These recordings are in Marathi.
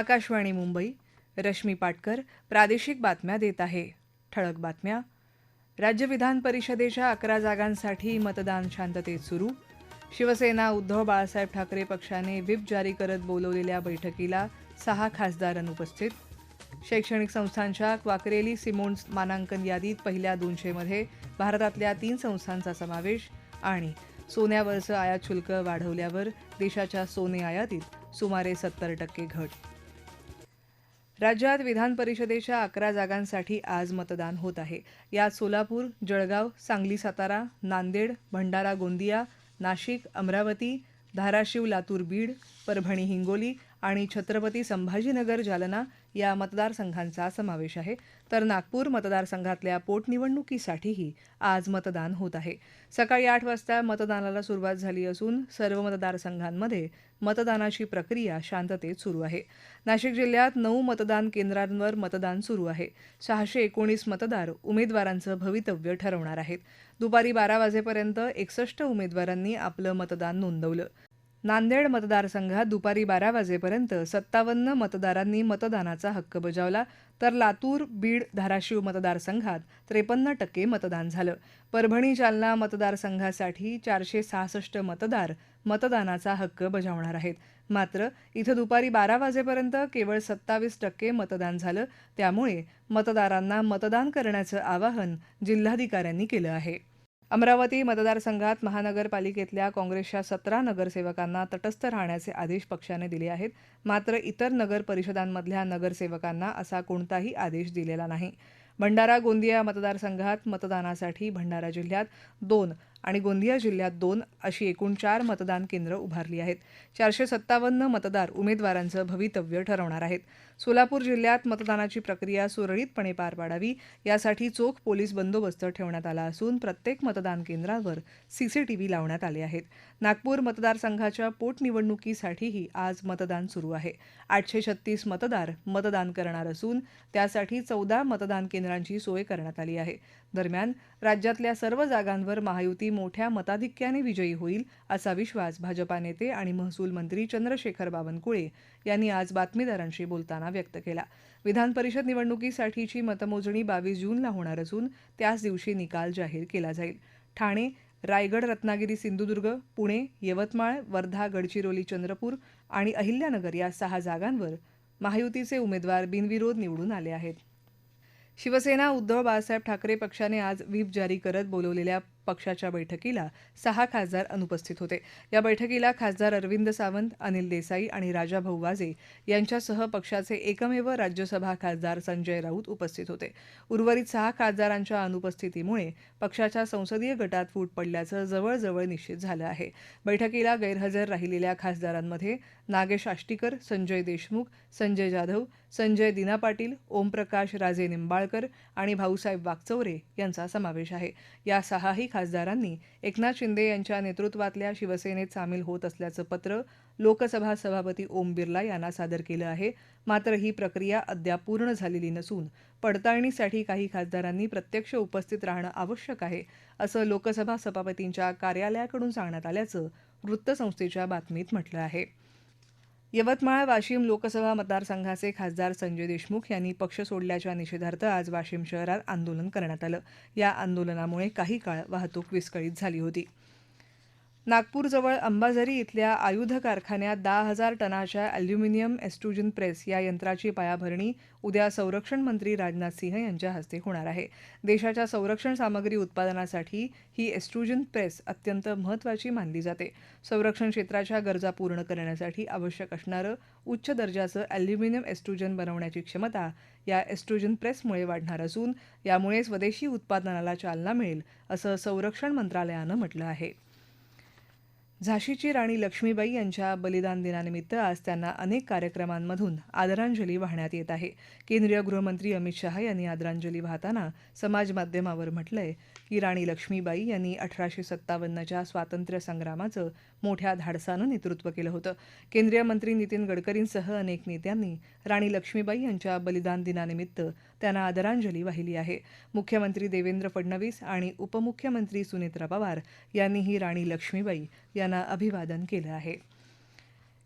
आकाशवाणी मुंबई. रश्मी पाटकर प्रादेशिक बातम्या देत आहे. ठळक बातम्या. राज्य विधान परिषदेच्या 11 जागांसाठी मतदान शांततेत सुरू. शिवसेना उद्धव बाळासाहेब ठाकरे पक्षाने व्हिप जारी करत बोलवलेल्या बैठकीला 6 खासदार अनुपस्थित. शैक्षणिक संस्थांच्या क्वाकरेली सिमोन्स मानांकन यादीत पहिल्या 200मध्ये भारतातल्या 3 संस्थांचा समावेश. आणि सोन्यावरचं आयात शुल्क वाढवल्यावर देशाच्या सोने आयातीत सुमारे 70% घट. राज्यात विधान परिषदेच्या 11 जागांसाठी आज मतदान होत आहे. यात सोलापूर, जळगाव, सांगली सातारा, नांदेड, भंडारा गोंदिया, नाशिक, अमरावती, धाराशिव, लातूर, बीड, परभणी, हिंगोली आणि छत्रपती संभाजीनगर जालना या मतदारसंघांचा समावेश आहे. तर नागपूर मतदारसंघातल्या पोटनिवडणुकीसाठीही आज मतदान होत आहे. सकाळी 8 वाजता मतदानाला सुरुवात झाली असून सर्व मतदारसंघांमध्ये मतदानाची प्रक्रिया शांततेत सुरू आहे. नाशिक जिल्ह्यात 9 मतदान केंद्रांवर मतदान सुरू आहे. 619 मतदार उमेदवारांचं भवितव्य ठरवणार आहेत. दुपारी 12 वाजेपर्यंत 61 उमेदवारांनी आपलं मतदान नोंदवलं. नांदेड मतदारसंघात दुपारी 12 वाजेपर्यंत 57 मतदारांनी मतदानाचा हक्क बजावला. तर लातूर, बीड, धाराशिव मतदारसंघात 53% मतदान झालं. परभणी, जालना मतदारसंघासाठी 466 मतदार मतदानाचा हक्क बजावणार आहेत. मात्र इथं दुपारी 12 वाजेपर्यंत केवळ 27% मतदान झालं. त्यामुळे मतदारांना मतदान करण्याचं आवाहन जिल्हाधिकाऱ्यांनी केलं आहे. अमरावती मतदारसंघात महानगरपालिकेतल्या काँग्रेसच्या 17 नगरसेवकांना तटस्थ राहण्याचे आदेश पक्षाने दिले आहेत. मात्र इतर नगर परिषदांमधल्या नगरसेवकांना असा कोणताही आदेश दिलेला नाही. भंडारा गोंदिया मतदारसंघात मतदानासाठी भंडारा जिल्ह्यात 2 आणि गोंदिया जिल्ह्यात 2 अशी एकूण 4 मतदान केंद्र उभारली आहेत. 457 मतदार उमेदवारांचं भवितव्य ठरवणार आहेत. सोलापूर जिल्ह्यात मतदानाची प्रक्रिया सुरळीतपणे पार पाडावी यासाठी चोख पोलीस बंदोबस्त ठेवण्यात आला असून प्रत्येक मतदान केंद्रावर सीसीटीव्ही लावण्यात आले आहेत. नागपूर मतदारसंघाच्या पोटनिवडणुकीसाठीही आज मतदान सुरू आहे. 836 मतदार मतदान करणार असून त्यासाठी 14 मतदान केंद्रांची सोय करण्यात आली आहे. दरम्यान राज्यातल्या सर्व जागांवर महायुती मोठ्या मताधिक्याने विजयी होईल असा विश्वास भाजपा नेते आणि महसूल मंत्री चंद्रशेखर बावनकुळे यांनी आज बातमीदारांशी बोलताना व्यक्त केला. विधान परिषद निवडणुकीसाठीची मतमोजणी 22 जूनला होणार असून त्याच दिवशी निकाल जाहीर केला जाईल. ठाणे, रायगड, रत्नागिरी, सिंधुदुर्ग, पुणे, यवतमाळ, वर्धा, गडचिरोली, चंद्रपूर आणि अहिल्यानगर या 6 जागांवर महायुतीचे उमेदवार बिनविरोध निवडून आले आहेत. शिवसेना उद्धव बाळासाहेब ठाकरे पक्षाने आज व्हिप जारी करत बोलवलेल्या पक्षाच्या बैठकीला 6 खासदार अनुपस्थित होते. या बैठकीला खासदार अरविंद सावंत, अनिल देसाई आणि राजाभाऊ वाजे यांच्यासह पक्षाचे एकमेव राज्यसभा खासदार संजय राऊत उपस्थित होते. उर्वरित 6 खासदारांच्या अनुपस्थितीमुळे पक्षाच्या संसदीय गटात फूट पडल्याचं जवळजवळ निश्चित झालं आहे. बैठकीला गैरहजर राहिलेल्या खासदारांमध्ये नागेश आष्टीकर, संजय देशमुख, संजय जाधव, संजय दिना पाटील, ओमप्रकाश राजे निंबाळकर आणि भाऊसाहेब वाकचौरे यांचा समावेश आहे. या 6ही खासदारांनी एकनाथ शिंदे यांच्या नेतृत्वातल्या शिवसेनेत सामील होत असल्याचं पत्र लोकसभा सभापती ओम बिर्ला यांना सादर केलं आहे. मात्र ही प्रक्रिया अद्याप पूर्ण झालेली नसून पडताळणीसाठी काही खासदारांनी प्रत्यक्ष उपस्थित राहणं आवश्यक आहे असं लोकसभा सभापतींच्या कार्यालयाकडून सांगण्यात आल्याचं वृत्तसंस्थेच्या बातमीत म्हटलं आहे. यवतमाळ, वाशिम लोकसभा मतदारसंघाचे खासदार संजय देशमुख यांनी पक्ष सोडल्याच्या निषेधार्थ आज वाशिम शहरात आंदोलन करण्यात आलं. या आंदोलनामुळे काही काळ वाहतूक विस्कळीत झाली होती. नागपूरजवळ अंबाझरी इथल्या आयुध कारखान्यात 10,000 टनाच्या अॅल्युमिनियम एक्स्ट्रुजन प्रेस या यंत्राची पायाभरणी उद्या संरक्षण मंत्री राजनाथ सिंह यांच्या हस्ते होणार आहे. देशाच्या संरक्षण सामग्री उत्पादनासाठी ही एक्स्ट्रुजन प्रेस अत्यंत महत्त्वाची मानली जाते. संरक्षण क्षेत्राच्या गरजा पूर्ण करण्यासाठी आवश्यक असणारं उच्च दर्जाचं अॅल्युमिनियम एक्स्ट्रुजन बनवण्याची क्षमता या एक्स्ट्रुजन प्रेसमुळे वाढणार असून यामुळे स्वदेशी उत्पादनाला चालना मिळेल असं संरक्षण मंत्रालयानं म्हटलं आहे. झाशीची राणी लक्ष्मीबाई यांच्या बलिदान दिनानिमित्त आज त्यांना अनेक कार्यक्रमांमधून आदरांजली वाहण्यात येत आहे. केंद्रीय गृहमंत्री अमित शहा यांनी आदरांजली वाहताना समाजमाध्यमावर म्हटलंय की राणी लक्ष्मीबाई यांनी 1857च्या स्वातंत्र्य संग्रामाचं मोठ्या धाडसानं नेतृत्व केलं होतं. केंद्रीय मंत्री नितीन गडकरींसह अनेक नेत्यांनी राणी लक्ष्मीबाई यांच्या बलिदान दिनानिमित्त त्यांना आदरांजली वाहिली आहे. मुख्यमंत्री देवेंद्र फडणवीस आणि उपमुख्यमंत्री सुनेत्रा पवार यांनीही राणी लक्ष्मीबाई यांना अभिवादन केलं आहे.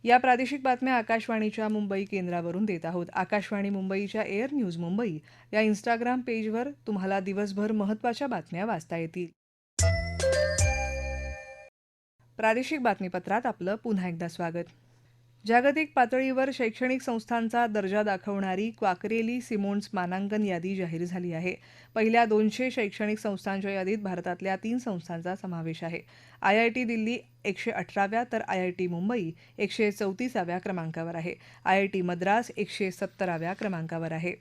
या प्रादेशिक बातम्या आकाशवाणीच्या मुंबई केंद्रावरून देत आहोत. आकाशवाणी मुंबईच्या एअर न्यूज मुंबई या इंस्टाग्राम पेजवर तुम्हाला दिवसभर महत्त्वाच्या बातम्या वाचता येतील. प्रादेशिक बातमीपत्रात आपलं पुन्हा एकदा स्वागत. जागतिक पातळीवर शैक्षणिक संस्थांचा दर्जा दाखवणारी क्वाकरेली सिमोन्स मानांकन यादी जाहीर झाली आहे. पहिल्या 200 शैक्षणिक संस्थांच्या यादीत भारतातल्या 3 संस्थांचा समावेश आहे. IIT दिल्ली 118व्या तर IIT मुंबई 134व्या क्रमांकावर आहे. IIT मद्रास 117व्या क्रमांकावर आहे.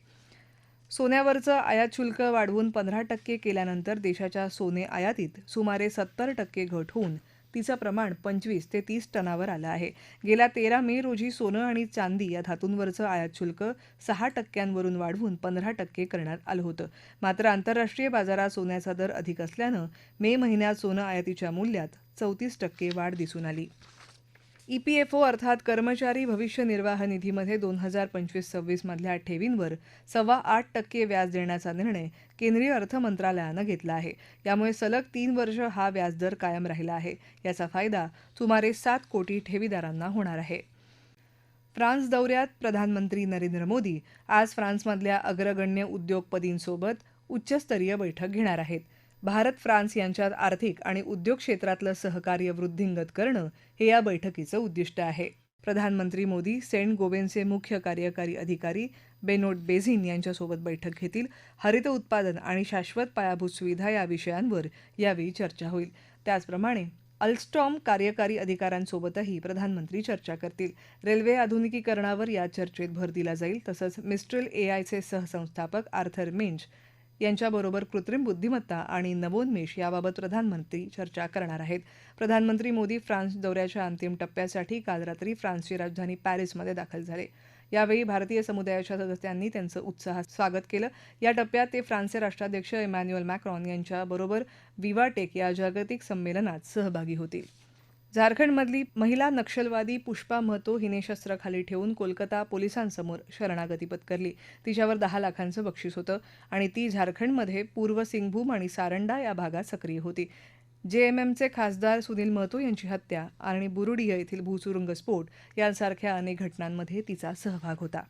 सोन्यावरचं आयात शुल्क वाढवून 15% केल्यानंतर देशाच्या सोने आयातीत सुमारे 70% घट होऊन तिचं प्रमाण 25 ते 30 टनावर आलं आहे. गेल्या 13 मे रोजी सोनं आणि चांदी या धातूंवरचं आयात शुल्क 6%वरून वाढवून 15% करण्यात आलं होतं. मात्र आंतरराष्ट्रीय बाजारात सोन्याचा दर अधिक असल्यानं मे महिन्यात सोनं आयातीच्या मूल्यात 34% वाढ दिसून आली. EPFO अर्थात कर्मचारी भविष्य निर्वाह निधीमध्ये 2025-26 मधल्या ठेवींवर 8.25% व्याज देण्याचा निर्णय केंद्रीय अर्थ मंत्रालयानं घेतला आहे. यामुळे सलग 3 वर्ष हा व्याजदर कायम राहिला आहे. याचा फायदा सुमारे 7 कोटी ठेवीदारांना होणार आहे. फ्रान्स दौऱ्यात प्रधानमंत्री नरेंद्र मोदी आज फ्रान्समधल्या अग्रगण्य उद्योगपतींसोबत उच्चस्तरीय बैठक घेणार आहेत. भारत फ्रान्स यांच्यात आर्थिक आणि उद्योग क्षेत्रातलं सहकार्य वृद्धिंगत करणं हे या बैठकीचं उद्दिष्ट आहे. प्रधानमंत्री मोदी सेंट गोबेनचे मुख्य कार्यकारी अधिकारी बेनोट बेझिन यांच्यासोबत बैठक घेतील. हरित उत्पादन आणि शाश्वत पायाभूत सुविधा या विषयांवर यावेळी चर्चा होईल. त्याचप्रमाणे अल्स्टॉम कार्यकारी अधिकाऱ्यांसोबतही प्रधानमंत्री चर्चा करतील. रेल्वे आधुनिकीकरणावर या चर्चेत भर दिला जाईल. तसंच मिस्ट्रेल AIचे सहसंस्थापक आर्थर मेंज यांच्याबरोबर कृत्रिम बुद्धिमत्ता आणि नवोन्मेष याबाबत प्रधानमंत्री चर्चा करणार आहेत. प्रधानमंत्री मोदी फ्रान्स दौऱ्याच्या अंतिम टप्प्यासाठी काल रात्री फ्रान्सची राजधानी पॅरिसमध्ये दाखल झाले. यावेळी भारतीय समुदायाच्या सदस्यांनी त्यांचं उत्साहात स्वागत केलं. या टप्प्यात ते फ्रान्सचे राष्ट्राध्यक्ष इमॅन्युएल मॅक्रॉन यांच्याबरोबर विवाटेक या जागतिक संमेलनात सहभागी होतील. झारखंडमधली महिला नक्षलवादी पुष्पा महतो हिने शस्त्र खाली ठेवून कोलकाता पोलिसांसमोर शरणागती पत्करली. तिच्यावर 10 लाखांचं बक्षीस होतं आणि ती झारखंडमध्ये पूर्व सिंगभूम आणि सारंडा या भागात सक्रिय होती. JMMचे खासदार सुनील महतो यांची हत्या आणि बुरुडिया येथील भूसुरुंग स्फोट यांसारख्या अनेक घटनांमध्ये तिचा सहभाग होता.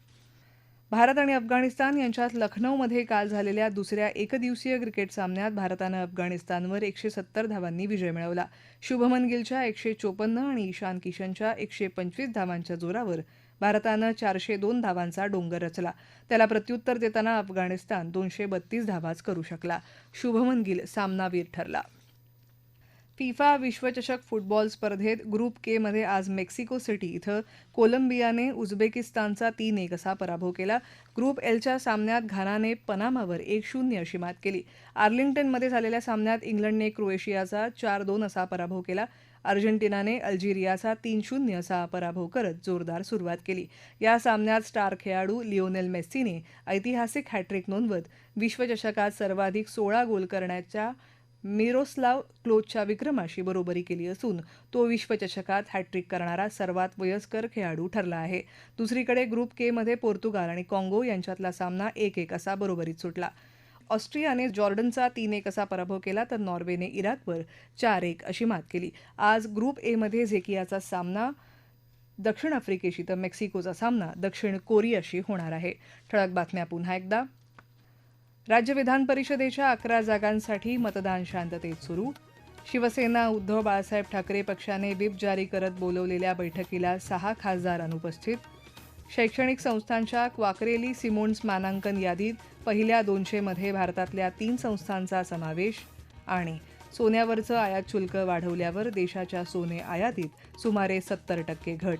भारत आणि अफगाणिस्तान यांच्यात लखनौमध्ये काल झालेल्या दुसऱ्या एकदिवसीय क्रिकेट सामन्यात भारतानं अफगाणिस्तानवर 170 धावांनी विजय मिळवला. शुभमन गिलच्या 154 आणि ईशान किशनच्या 125 धावांच्या जोरावर भारतानं 402 धावांचा डोंगर रचला. त्याला प्रत्युत्तर देताना अफगाणिस्तान 232 धावाच करू शकला. शुभमन गिल सामनावीर ठरला. फिफा विश्वचषक फुटबॉल स्पर्धेत ग्रुप के मध्ये आज मेक्सिको सिटी इथं कोलंबियाने उझबेकिस्तानचा 3-1 असा पराभव केला. ग्रुप एलच्या सामन्यात घानाने पनामावर 1-0 अशी मात केली. आर्लिंग्टनमध्ये झालेल्या सामन्यात इंग्लंडने क्रोएशियाचा 4-2 असा पराभव केला. अर्जेंटिनाने अल्जेरियाचा 3-0 असा पराभव करत जोरदार सुरुवात केली. या सामन्यात स्टार खेळाडू लिओनेल मेस्सीने ऐतिहासिक हॅट्रिक नोंदवत विश्वचषकात सर्वाधिक 16 गोल करण्याच्या मिरोस्लाव क्लोजच्या विक्रमाशी बरोबरी केली असून तो विश्वचषकात हॅट्रिक करणारा सर्वात वयस्कर खेळाडू ठरला आहे. दुसरीकडे ग्रुप के मध्ये पोर्तुगाल आणि काँगो यांच्यातला सामना 1-1 असा बरोबरीत सुटला. ऑस्ट्रियाने जॉर्डनचा 3-1 असा पराभव केला तर नॉर्वेने इराकवर 4-1 अशी मात केली. आज ग्रुप ए मध्ये झेकियाचा सामना दक्षिण आफ्रिकेशी तर मेक्सिकोचा सामना दक्षिण कोरियाशी होणार आहे. ठळक बातम्या पुन्हा एकदा. राज्य विधान परिषदेच्या 11 जागांसाठी मतदान शांततेत सुरू. शिवसेना उद्धव बाळासाहेब ठाकरे पक्षाने व्हिप जारी करत बोलवलेल्या बैठकीला 6 खासदार अनुपस्थित. शैक्षणिक संस्थांच्या क्वाकरेली सिमोन्स मानांकन यादीत पहिल्या 200 मध्ये भारतातल्या 3 संस्थांचा समावेश. आणि सोन्यावरचं आयात शुल्क वाढवल्यावर देशाच्या सोने आयातीत सुमारे 70% घट.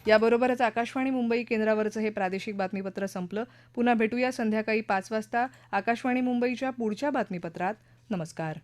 याबरोबरच आकाशवाणी मुंबई केंद्रावरचं हे प्रादेशिक बातमीपत्र संपलं. पुन्हा भेटूया संध्याकाळी 5 वाजता आकाशवाणी मुंबईच्या पुढच्या बातमीपत्रात. नमस्कार.